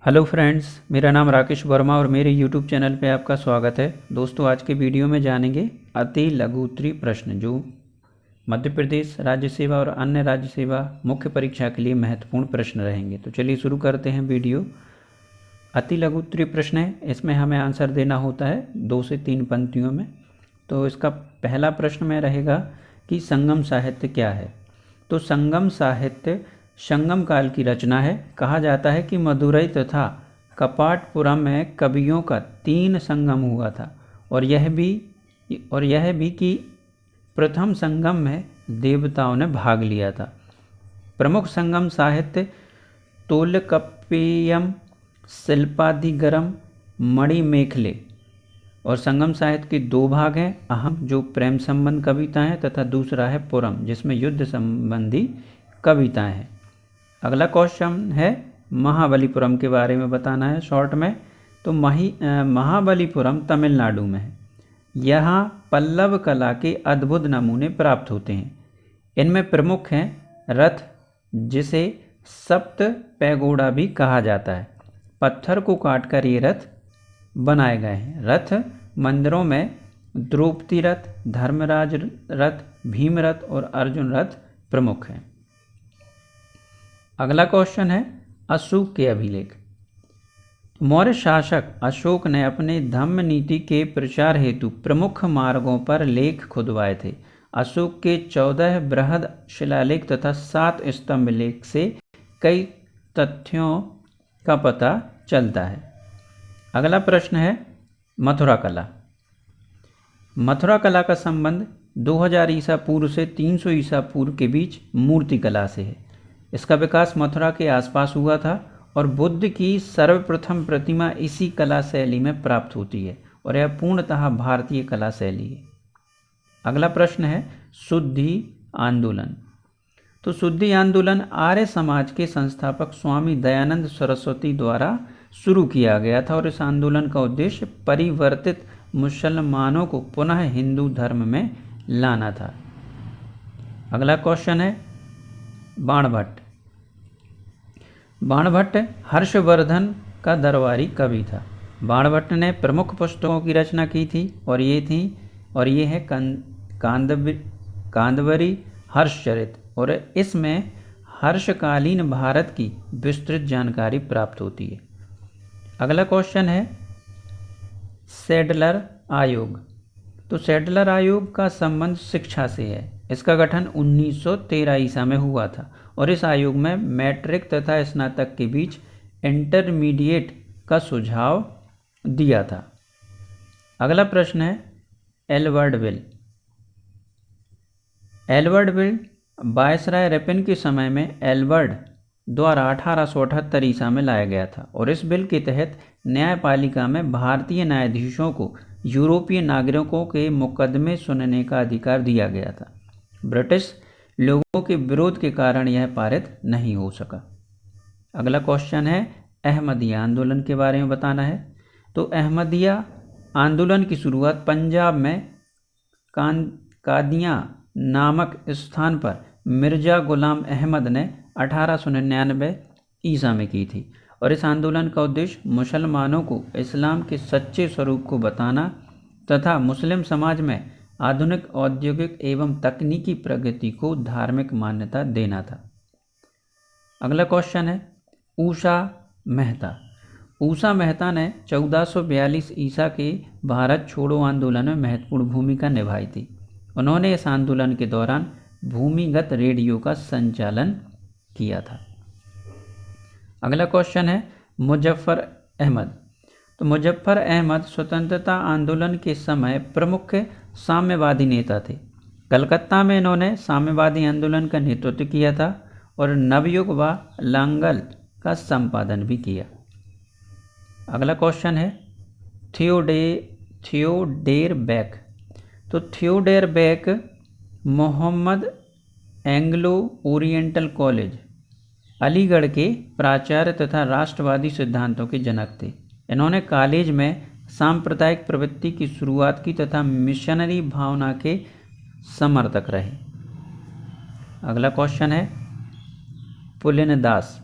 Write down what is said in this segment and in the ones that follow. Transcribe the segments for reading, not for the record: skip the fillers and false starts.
Hello friends, मेरा नाम राकेश वर्मा और मेरे यूट्यूब चैनल पे आपका स्वागत है। दोस्तों, आज के वीडियो में जानेंगे अति लघु उत्तरीय प्रश्न जो मध्य प्रदेश राज्य सेवा और अन्य राज्य सेवा मुख्य परीक्षा के लिए महत्वपूर्ण प्रश्न रहेंगे। तो चलिए शुरू करते हैं वीडियो। अति लघु उत्तरीय प्रश्न है, इसमें हमें आंसर देना होता है 2 से 3 पंक्तियों में। तो इसका पहला प्रश्न में रहेगा कि संगम साहित्य क्या है। तो संगम साहित्य संगम काल की रचना है। कहा जाता है कि मदुरई तथा कपाटपुरम में कवियों का 3 संगम हुआ था और यह भी कि प्रथम संगम में देवताओं ने भाग लिया था। प्रमुख संगम साहित्य तोल्काप्पियम, शिल्पादिगरम, मणिमेखले। और संगम साहित्य के 2 भाग हैं अहम, जो प्रेम संबंध कविताएं हैं, तथा दूसरा है पुरम, जिसमें युद्ध संबंधी कविताएं हैं। अगला क्वेश्चन है महाबलीपुरम के बारे में बताना है शॉर्ट में। तो महाबलीपुरम तमिलनाडु में है। यहाँ पल्लव कला के अद्भुत नमूने प्राप्त होते हैं। इनमें प्रमुख हैं रथ, जिसे सप्त पैगोडा भी कहा जाता है। पत्थर को काटकर ये रथ बनाए गए हैं। रथ मंदिरों में द्रौपदी रथ, धर्मराज रथ, भीम रथ और अर्जुन रथ प्रमुख हैं। अगला क्वेश्चन है अशोक के अभिलेख। मौर्य शासक अशोक ने अपने धम्म नीति के प्रचार हेतु प्रमुख मार्गों पर लेख खुदवाए थे। अशोक के 14 बृहद शिलालेख तथा 7 स्तंभ लेख से कई तथ्यों का पता चलता है। अगला प्रश्न है मथुरा कला। मथुरा कला का संबंध 2000 ईसा पूर्व से 300 ईसा पूर्व के बीच मूर्ति कला से है। इसका विकास मथुरा के आसपास हुआ था और बुद्ध की सर्वप्रथम प्रतिमा इसी कला शैली में प्राप्त होती है और यह पूर्णतः भारतीय कला शैली है। अगला प्रश्न है शुद्धि आंदोलन। तो शुद्धि आंदोलन आर्य समाज के संस्थापक स्वामी दयानंद सरस्वती द्वारा शुरू किया गया था और इस आंदोलन का उद्देश्य परिवर्तित मुसलमानों को पुनः हिंदू धर्म में लाना था। अगला क्वेश्चन है बाणभट्ट। बाणभट्ट हर्षवर्धन का दरबारी कवि था। बाणभट्ट ने प्रमुख पुस्तकों की रचना की थी और ये है कांदबरी हर्षचरित, और इसमें हर्षकालीन भारत की विस्तृत जानकारी प्राप्त होती है। अगला क्वेश्चन है सैडलर आयोग। तो सैडलर आयोग का संबंध शिक्षा से है। इसका गठन 1913 ईसा में हुआ था और इस आयोग में मैट्रिक तथा स्नातक के बीच इंटरमीडिएट का सुझाव दिया था। अगला प्रश्न है Albert will. Albert will viceroy Ripon के समय में एल्बर्ट द्वारा 1878 ईसा में लाया गया था और इस बिल के तहत न्यायपालिका में भारतीय न्यायाधीशों को यूरोपीय नागरिकों के मुकदमे सुनने का अधिकार दिया गया था। ब्रिटिश लोगों के विरोध के कारण यह पारित नहीं हो सका। अगला क्वेश्चन है अहमदिया आंदोलन के बारे में बताना है। तो अहमदिया आंदोलन की शुरुआत पंजाब में कादियां नामक स्थान पर मिर्जा गुलाम अहमद ने 1899 ईसा में की थी और इस आंदोलन का उद्देश्य मुसलमानों को इस्लाम के सच्चे स्वरूप को बताना तथा मुस्लिम समाज में आधुनिक औद्योगिक एवं तकनीकी प्रगति को धार्मिक मान्यता देना था। अगला क्वेश्चन है ऊषा मेहता। ऊषा मेहता ने 1442 ईसा के भारत छोड़ो आंदोलन में महत्वपूर्ण भूमिका निभाई थी। उन्होंने इस आंदोलन के दौरान भूमिगत रेडियो का संचालन किया था। अगला क्वेश्चन है मुजफ्फर अहमद। तो मुजफ्फर अहमद स्वतंत्रता आंदोलन के समय प्रमुख साम्यवादी नेता थे। कलकत्ता में इन्होंने साम्यवादी आंदोलन का नेतृत्व किया था और नवयुग व लांगल का संपादन भी किया। अगला क्वेश्चन है थियोडेर बेक। तो Theodore Beck Mohammad Anglo Oriental college Aligarh के प्राचार्य तथा राष्ट्रवादी सिद्धांतों के जनक थे। इन्होंने कॉलेज में सांप्रदायिक प्रवृत्ति की शुरुआत की तथा मिशनरी भावना के समर्थक रहे। अगला क्वेश्चन है पुलिनदास।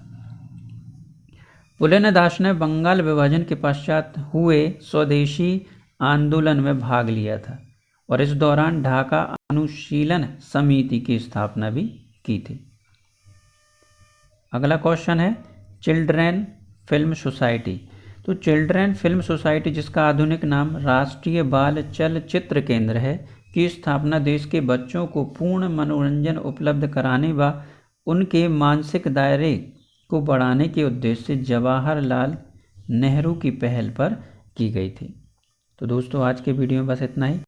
पुलेनदास ने बंगाल विभाजन के पश्चात हुए स्वदेशी आंदोलन में भाग लिया था और इस दौरान ढाका अनुशीलन समिति की स्थापना भी की थी। अगला क्वेश्चन है चिल्ड्रेन फिल्म सोसाइटी। तो चिल्ड्रेन फिल्म सोसाइटी, जिसका आधुनिक नाम राष्ट्रीय बाल चलचित्र केंद्र है, की स्थापना देश के बच्चों को पूर्ण मनोरंजन उपलब्ध कराने व उनके मानसिक दायरे को बढ़ाने के उद्देश्य से जवाहरलाल नेहरू की पहल पर की गई थी। तो दोस्तों आज के वीडियो में बस इतना ही।